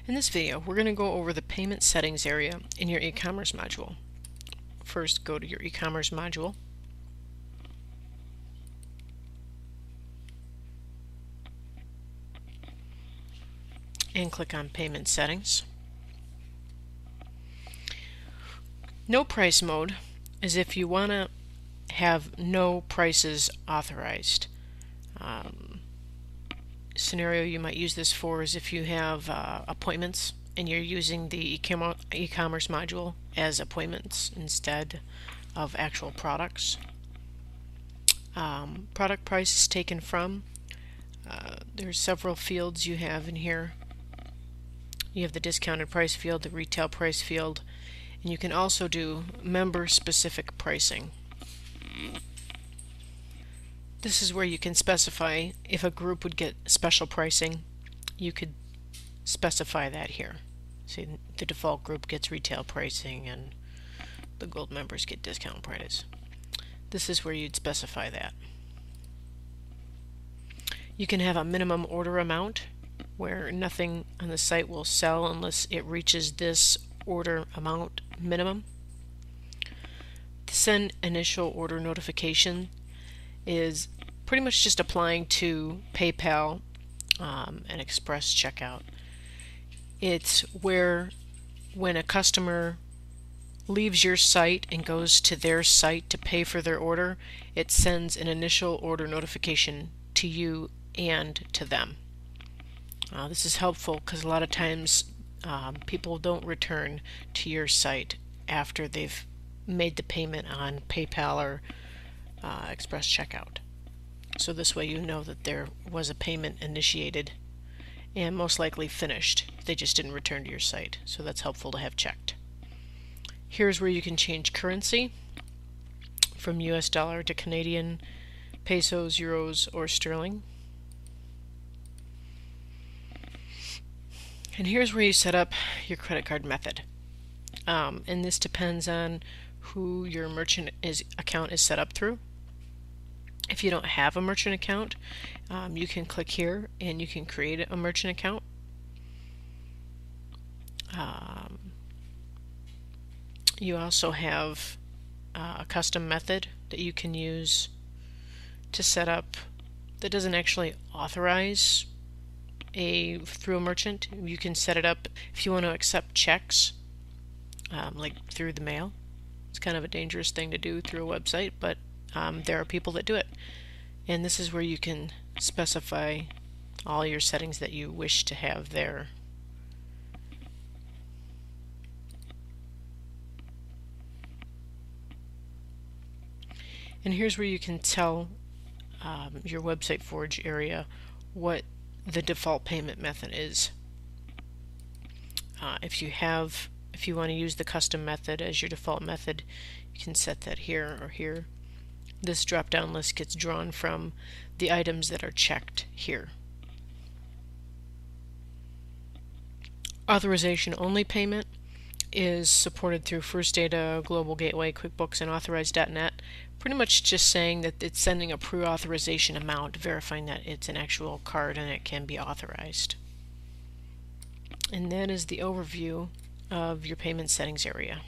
In this video, we're going to go over the payment settings area in your e-commerce module. First, go to your e-commerce module. And click on Payment Settings. No price mode is if you want to have no prices authorized. Scenario you might use this for is if you have appointments and you're using the e-commerce module as appointments instead of actual products. Product price is taken from. There's several fields you have in here. You have the discounted price field, the retail price field, and you can also do member-specific pricing. This is where you can specify if a group would get special pricing. You could specify that here. See, the default group gets retail pricing and the gold members get discount price. This is where you'd specify that. You can have a minimum order amount where nothing on the site will sell unless it reaches this order amount minimum. To send initial order notification is pretty much just applying to PayPal and Express Checkout. It's where when a customer leaves your site and goes to their site to pay for their order, it sends an initial order notification to you and to them. This is helpful because a lot of times people don't return to your site after they've made the payment on PayPal or Express Checkout. So this way you know that there was a payment initiated and most likely finished. They just didn't return to your site. So that's helpful to have checked. Here's where you can change currency from US dollar to Canadian, pesos, euros, or sterling. And here's where you set up your credit card method. And this depends on who your merchant account is set up through. If you don't have a merchant account, you can click here and you can create a merchant account. You also have a custom method that you can use to set up that doesn't actually authorize through a merchant. You can set it up if you want to accept checks like through the mail. It's kind of a dangerous thing to do through a website, but there are people that do it. And this is where you can specify all your settings that you wish to have there. And here's where you can tell your website Forge area what the default payment method is. If you want to use the custom method as your default method, you can set that here or here. This drop-down list gets drawn from the items that are checked here. Authorization only payment is supported through First Data, Global Gateway, QuickBooks, and Authorize.net. Pretty much just saying that it's sending a pre-authorization amount, verifying that it's an actual card and it can be authorized. And that is the overview of your payment settings area.